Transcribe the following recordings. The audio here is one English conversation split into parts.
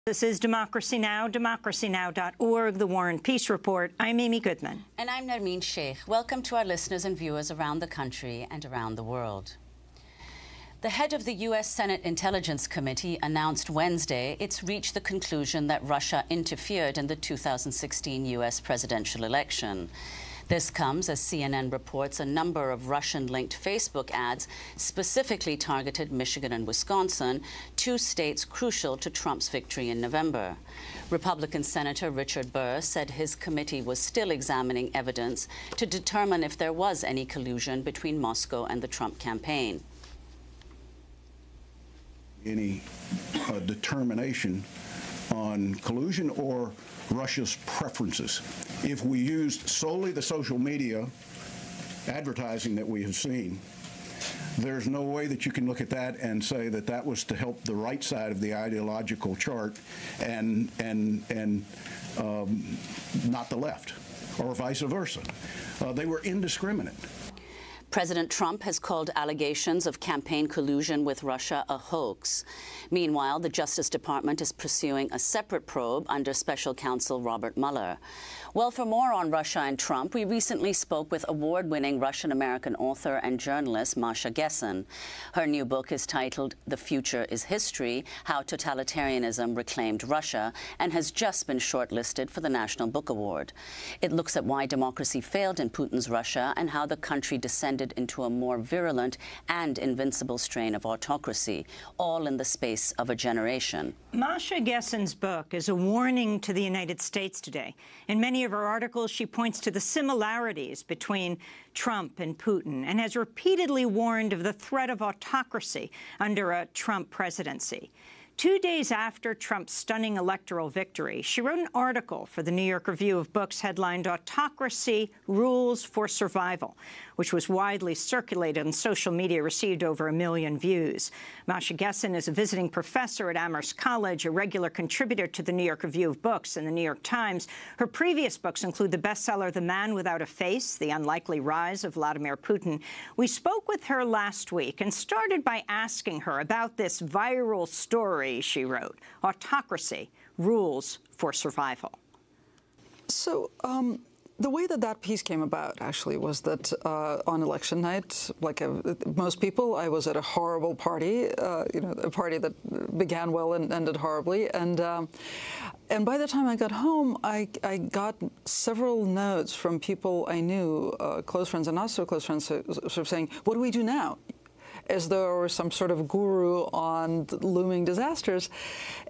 This is Democracy Now!, democracynow.org, The War and Peace Report. I'm Amy Goodman. And I'm Nermeen Sheikh. Welcome to our listeners and viewers around the country and around the world. The head of the U.S. Senate Intelligence Committee announced Wednesday it's reached the conclusion that Russia interfered in the 2016 U.S. presidential election. This comes as CNN reports a number of Russian-linked Facebook ads specifically targeted Michigan and Wisconsin, two states crucial to Trump's victory in November. Republican Senator Richard Burr said his committee was still examining evidence to determine if there was any collusion between Moscow and the Trump campaign. Any determination on collusion or Russia's preferences. If we used solely the social media advertising that we have seen, there's no way that you can look at that and say that that was to help the right side of the ideological chart and not the left, or vice versa. They were indiscriminate. President Trump has called allegations of campaign collusion with Russia a hoax. Meanwhile, the Justice Department is pursuing a separate probe under Special Counsel Robert Mueller. Well, for more on Russia and Trump, we recently spoke with award-winning Russian-American author and journalist Masha Gessen. Her new book is titled The Future is History: How Totalitarianism Reclaimed Russia, and has just been shortlisted for the National Book Award. It looks at why democracy failed in Putin's Russia and how the country descended into a more virulent and invincible strain of autocracy, all in the space of a generation. Masha Gessen's book is a warning to the United States today. In many of her articles, she points to the similarities between Trump and Putin and has repeatedly warned of the threat of autocracy under a Trump presidency. 2 days after Trump's stunning electoral victory, she wrote an article for the New York Review of Books headlined "Autocracy: Rules for Survival," which was widely circulated on social media, received over 1 million views. Masha Gessen is a visiting professor at Amherst College, a regular contributor to the New York Review of Books and the New York Times. Her previous books include the bestseller The Man Without a Face: The Unlikely Rise of Vladimir Putin. We spoke with her last week and started by asking her about this viral story she wrote, Autocracy: Rules for Survival. So the way that piece came about, actually, was that on election night, like most people, I was at a horrible party, a party that began well and ended horribly. And by the time I got home, I got several notes from people I knew, close friends and not so close friends, sort of saying, "What do we do now?" As though I were some sort of guru on looming disasters.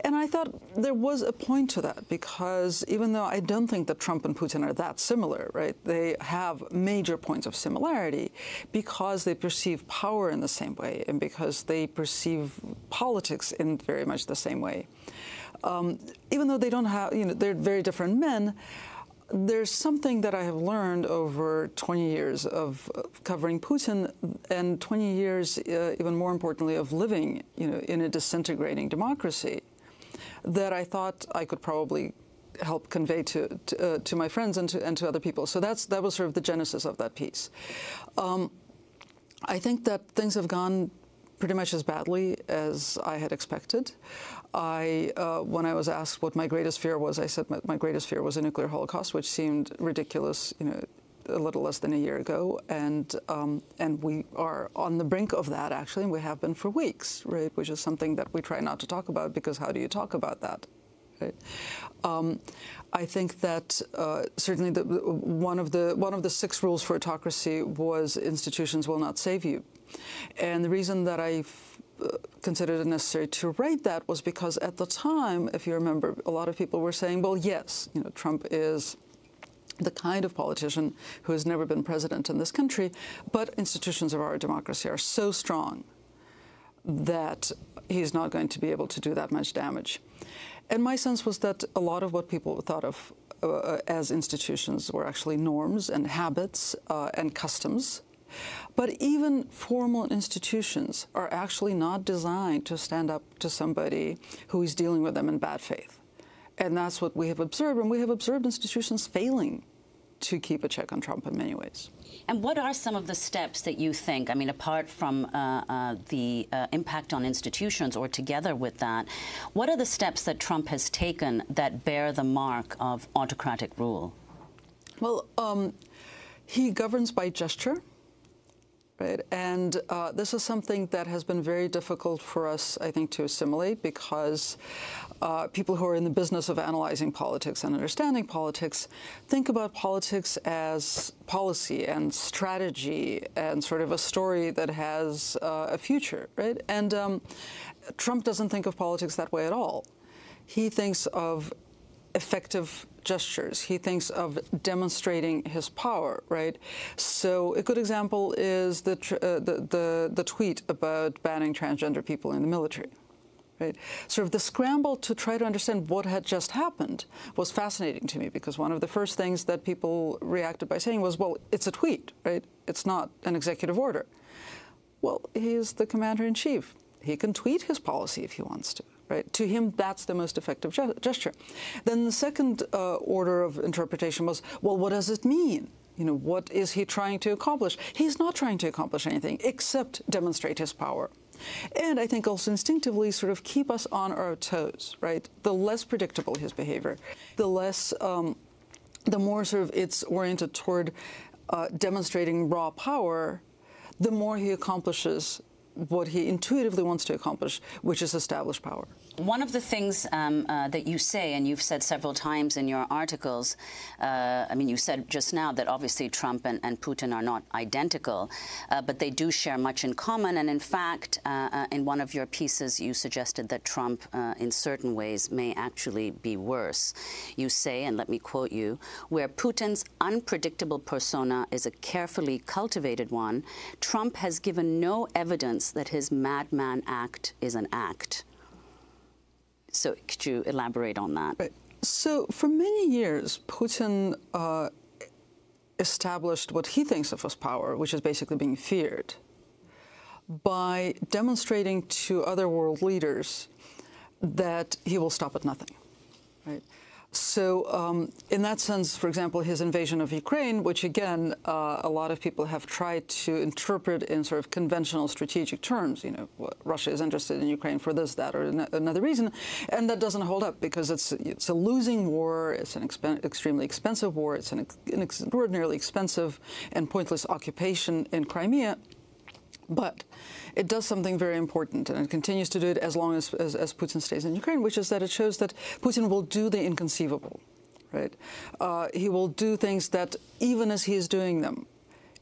And I thought there was a point to that, because even though I don't think that Trump and Putin are that similar, right, they have major points of similarity because they perceive power in the same way and because they perceive politics in very much the same way. Even though they don't have, they're very different men, there's something that I have learned over 20 years of covering Putin and 20 years, even more importantly, of living, in a disintegrating democracy that I thought I could probably help convey to my friends and to other people. So that was sort of the genesis of that piece. I think that things have gone pretty much as badly as I had expected. When I was asked what my greatest fear was, I said my greatest fear was a nuclear holocaust, which seemed ridiculous, a little less than a year ago, and we are on the brink of that, actually, and we have been for weeks, right? Which is something that we try not to talk about, because how do you talk about that? Right? I think that certainly one of the 6 rules for autocracy was institutions will not save you. And the reason that I considered it necessary to write that was because at the time, if you remember, a lot of people were saying, well, yes, Trump is the kind of politician who has never been president in this country, but institutions of our democracy are so strong that he's not going to be able to do that much damage. And my sense was that a lot of what people thought of as institutions were actually norms and habits and customs. But even formal institutions are actually not designed to stand up to somebody who is dealing with them in bad faith. And that's what we have observed. And we have observed institutions failing to keep a check on Trump in many ways. And what are some of the steps that you think, I mean, apart from the impact on institutions or together with that, what are the steps that Trump has taken that bear the mark of autocratic rule? Well, he governs by gesture. Right. And this is something that has been very difficult for us, I think, to assimilate, because people who are in the business of analyzing politics and understanding politics think about politics as policy and strategy and sort of a story that has a future, right? And Trump doesn't think of politics that way at all. He thinks of effective gestures. He thinks of demonstrating his power, right? So a good example is the tweet about banning transgender people in the military, right? Sort of the scramble to try to understand what had just happened was fascinating to me, because one of the first things that people reacted by saying was, well, it's a tweet, right? It's not an executive order. Well, he's the commander-in-chief. He can tweet his policy if he wants to. Right? To him, that's the most effective gesture. Then the second order of interpretation was, well, what does it mean? You know, what is he trying to accomplish? He's not trying to accomplish anything except demonstrate his power. And I think also instinctively sort of keep us on our toes, right? The less predictable his behavior, the less, the more sort of it's oriented toward demonstrating raw power, the more he accomplishes what he intuitively wants to accomplish, which is establish power. One of the things that you say, and you've said several times in your articles, I mean, you said just now that obviously Trump and Putin are not identical, but they do share much in common. And in fact, in one of your pieces, you suggested that Trump, in certain ways, may actually be worse. You say, and let me quote you, where Putin's unpredictable persona is a carefully cultivated one, Trump has given no evidence that his madman act is an act. So could you elaborate on that? Right. So for many years, Putin established what he thinks of as power, which is basically being feared, by demonstrating to other world leaders that he will stop at nothing. Right? So in that sense, for example, his invasion of Ukraine, which, again, a lot of people have tried to interpret in sort of conventional strategic terms, you know, Russia is interested in Ukraine for this, that, or another reason, and that doesn't hold up because it's a losing war, it's an extremely expensive war, it's an extraordinarily expensive and pointless occupation in Crimea. But it does something very important, and it continues to do it as long as Putin stays in Ukraine, which is that it shows that Putin will do the inconceivable, right? He will do things that, even as he is doing them,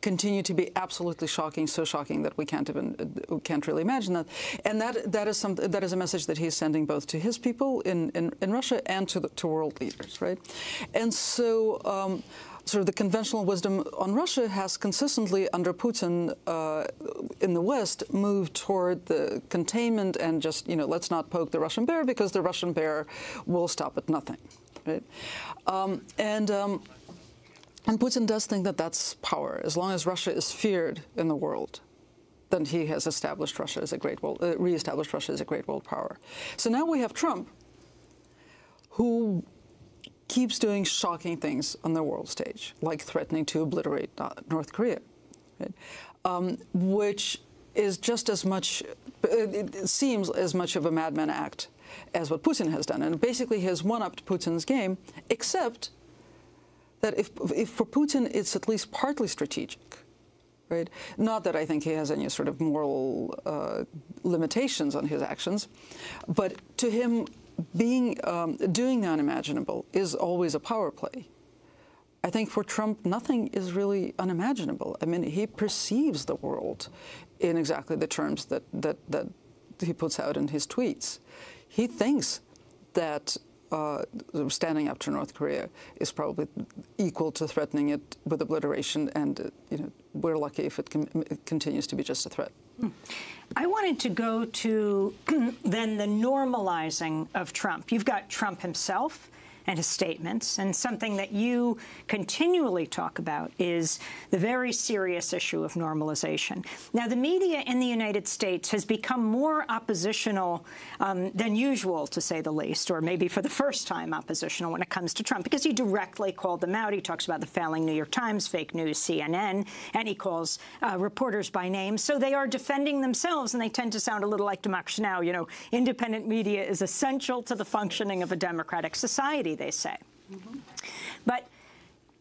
continue to be absolutely shocking, so shocking that we can't really imagine that. And that is a message that he's sending both to his people in Russia and to world leaders, right? And so. Sort of the conventional wisdom on Russia has consistently, under Putin in the West, moved toward the containment and just, you know, let's not poke the Russian bear because the Russian bear will stop at nothing, right? And Putin does think that that's power. As long as Russia is feared in the world, then he has established Russia as a great world, reestablished Russia as a great world power. So now we have Trump, who keeps doing shocking things on the world stage, like threatening to obliterate North Korea, right? Which is just as much, it seems as much of a madman act as what Putin has done. And basically has one-upped Putin's game, except that if for Putin it's at least partly strategic, right? Not that I think he has any sort of moral limitations on his actions, but to him, doing the unimaginable is always a power play. I think for Trump, nothing is really unimaginable. I mean, he perceives the world in exactly the terms that he puts out in his tweets. He thinks that standing up to North Korea is probably equal to threatening it with obliteration, and you know, we're lucky if it continues to be just a threat. I wanted to go to then the normalizing of Trump. You've got Trump himself and his statements. And something that you continually talk about is the very serious issue of normalization. Now, the media in the United States has become more oppositional than usual, to say the least, or maybe for the first time oppositional when it comes to Trump, because he directly called them out. He talks about the failing New York Times, fake news, CNN, and he calls reporters by name. So they are defending themselves, and they tend to sound a little like Democracy Now! You know, independent media is essential to the functioning of a democratic society, they say. But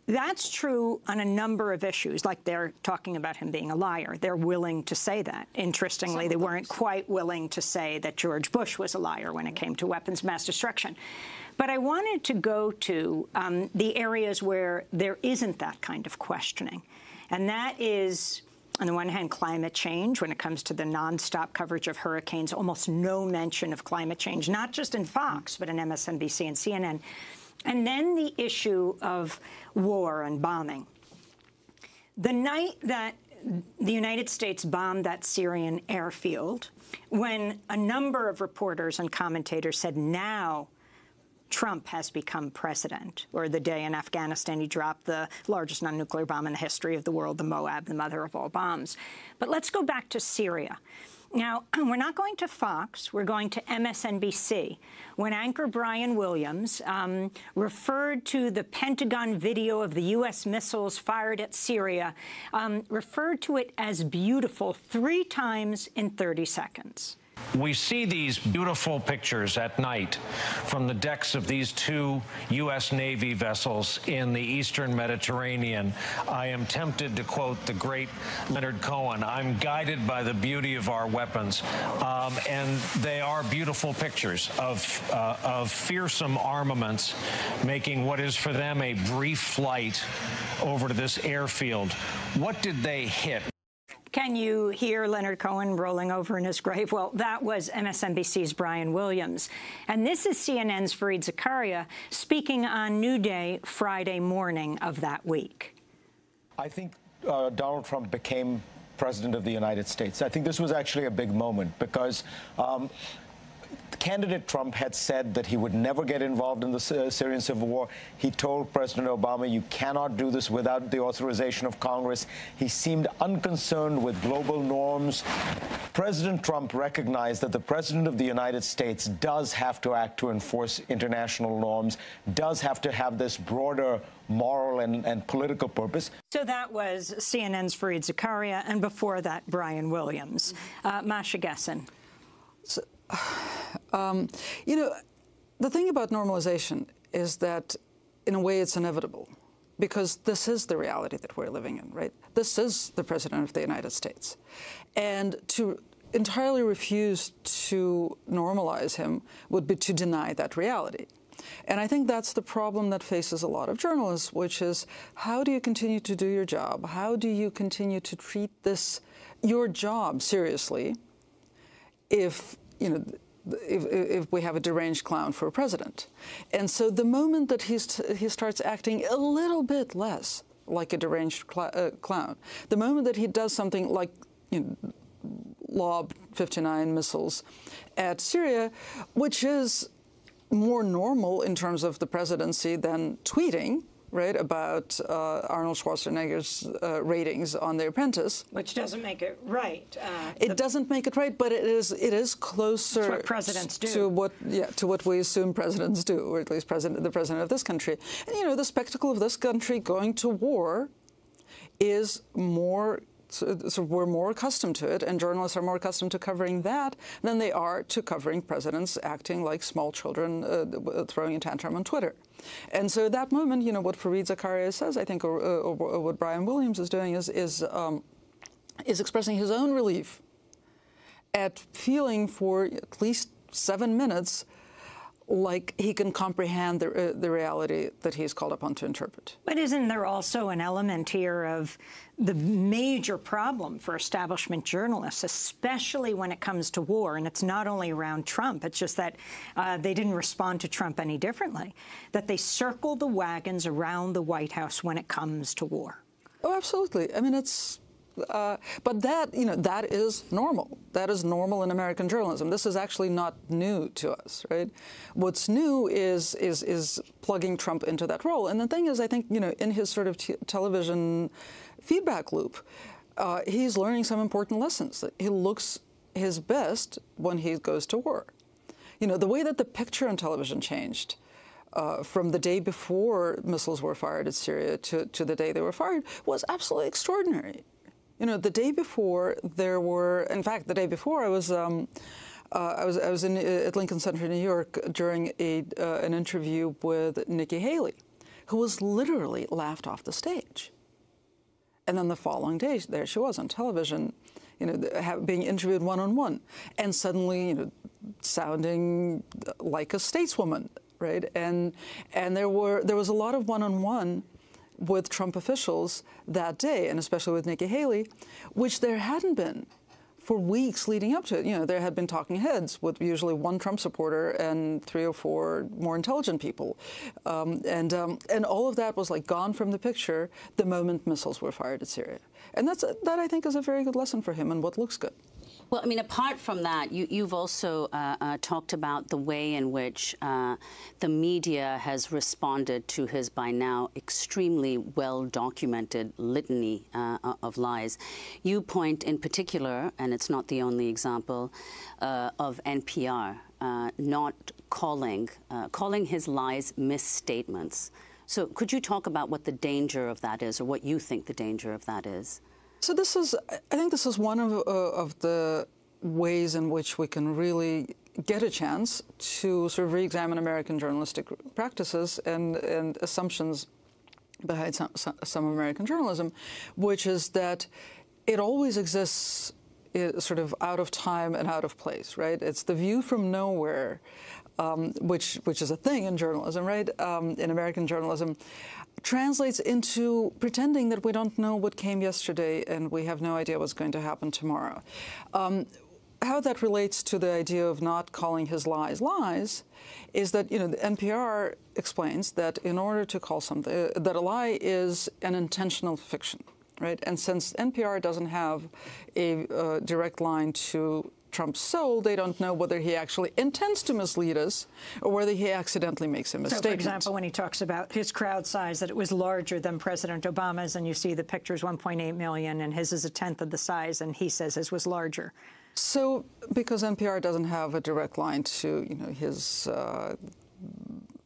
that's true on a number of issues, like they're talking about him being a liar. They're willing to say that. Interestingly, they weren't quite willing to say that George Bush was a liar when it came to weapons of mass destruction. But I wanted to go to the areas where there isn't that kind of questioning. And that is, on the one hand, climate change. When it comes to the nonstop coverage of hurricanes, almost no mention of climate change, not just in Fox, but in MSNBC and CNN. And then the issue of war and bombing. The night that the United States bombed that Syrian airfield, when a number of reporters and commentators said, now Trump has become president, or the day in Afghanistan he dropped the largest non-nuclear bomb in the history of the world, the Moab, the mother of all bombs. But let's go back to Syria. Now, we're not going to Fox. We're going to MSNBC, when anchor Brian Williams referred to the Pentagon video of the U.S. missiles fired at Syria, referred to it as beautiful 3 times in 30 seconds. We see these beautiful pictures at night from the decks of these 2 U.S. Navy vessels in the eastern Mediterranean. I am tempted to quote the great Leonard Cohen, I'm guided by the beauty of our weapons. And they are beautiful pictures of fearsome armaments making what is for them a brief flight over to this airfield. What did they hit? Can you hear Leonard Cohen rolling over in his grave? Well, that was MSNBC's Brian Williams. And this is CNN's Fareed Zakaria speaking on New Day Friday morning of that week. I think Donald Trump became president of the United States. I think this was actually a big moment because candidate Trump had said that he would never get involved in the Syrian civil war. He told President Obama, you cannot do this without the authorization of Congress. He seemed unconcerned with global norms. President Trump recognized that the president of the United States does have to act to enforce international norms, does have to have this broader moral and political purpose. So that was CNN's Fareed Zakaria, and before that, Brian Williams. Masha Gessen. So, you know, the thing about normalization is that, in a way, it's inevitable, because this is the reality that we're living in, right? This is the president of the United States. And to entirely refuse to normalize him would be to deny that reality. And I think that's the problem that faces a lot of journalists, which is, how do you continue to do your job? How do you continue to treat this, your job, seriously, if, you know, if we have a deranged clown for a president? And so the moment that he starts acting a little bit less like a deranged clown, the moment that he does something like, you know, lob 59 missiles at Syria, which is more normal in terms of the presidency than tweeting, right, about Arnold Schwarzenegger's ratings on The Apprentice. Which doesn't make it right. It doesn't make it right, but it is closer to what presidents do. To what we assume presidents do, or at least the president of this country. And, you know, the spectacle of this country going to war is more. So we're more accustomed to it, and journalists are more accustomed to covering that than they are to covering presidents acting like small children throwing a tantrum on Twitter. And so at that moment, you know, what Fareed Zakaria says, I think, or what Brian Williams is doing is expressing his own relief at feeling for at least 7 minutes like he can comprehend the reality that he's called upon to interpret. But isn't there also an element here of the major problem for establishment journalists, especially when it comes to war? And it's not only around Trump. It's just that they didn't respond to Trump any differently, that they circle the wagons around the White House when it comes to war. Oh, absolutely. I mean, it's But that, that is normal. That is normal in American journalism. This is actually not new to us, right? What's new is plugging Trump into that role. And the thing is, I think, in his sort of television feedback loop, he's learning some important lessons. He looks his best when he goes to war. The way that the picture on television changed from the day before missiles were fired at Syria to the day they were fired was absolutely extraordinary. The day before in fact, the day before I was at Lincoln Center in New York during an interview with Nikki Haley, who was literally laughed off the stage. And then the following day, there she was on television, being interviewed one-on-one, and suddenly, sounding like a stateswoman, right? And there was a lot of one-on-one with Trump officials that day, and especially with Nikki Haley, which there hadn't been for weeks leading up to it. There had been talking heads with usually one Trump supporter and 3 or 4 more intelligent people. And all of that was like gone from the picture the moment missiles were fired at Syria. And that I think is a very good lesson for him and what looks good. Well, I mean, apart from that, you've also talked about the way in which the media has responded to his by now extremely well-documented litany of lies. You point in particular, and it's not the only example, of NPR not calling his lies misstatements. So could you talk about what the danger of that is, or what you think the danger of that is? So I think this is one of the ways in which we can really get a chance to sort of re-examine American journalistic practices and assumptions behind some American journalism, which is that it always exists sort of out of time and out of place, right? It's the view from nowhere, which is a thing in journalism, right? In American journalism, translates into pretending that we don't know what came yesterday and we have no idea what's going to happen tomorrow. How that relates to the idea of not calling his lies lies is that, the NPR explains that in order to call something, that a lie is an intentional fiction, right? And since NPR doesn't have a direct line to Trump's soul, they don't know whether he actually intends to mislead us or whether he accidentally makes a mistake. So, for example, when he talks about his crowd size, that it was larger than President Obama's, and you see the picture's 1.8 million, and his is a tenth of the size, and he says his was larger. So, because NPR doesn't have a direct line to, his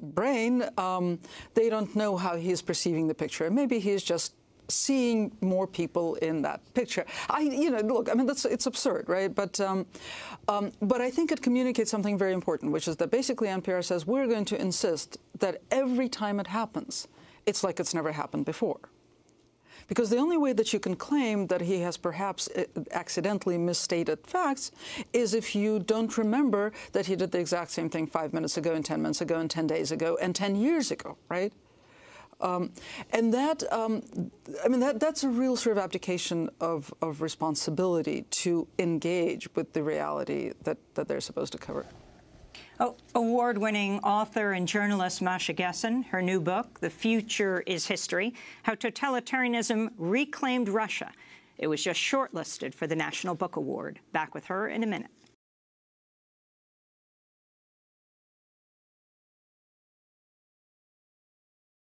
brain, they don't know how he's perceiving the picture. Maybe he's just seeing more people in that picture. Look, I mean, it's absurd, right? But I think it communicates something very important, which is that basically NPR says we're going to insist that every time it happens, it's like it's never happened before. Because the only way that you can claim that he has perhaps accidentally misstated facts is if you don't remember that he did the exact same thing 5 minutes ago and 10 minutes ago and 10 days ago and 10 years ago, right? And that, that's a real sort of abdication of responsibility to engage with the reality that they're supposed to cover. Oh, award-winning author and journalist Masha Gessen, her new book, The Future is History, How Totalitarianism Reclaimed Russia. It was just shortlisted for the National Book Award. Back with her in a minute.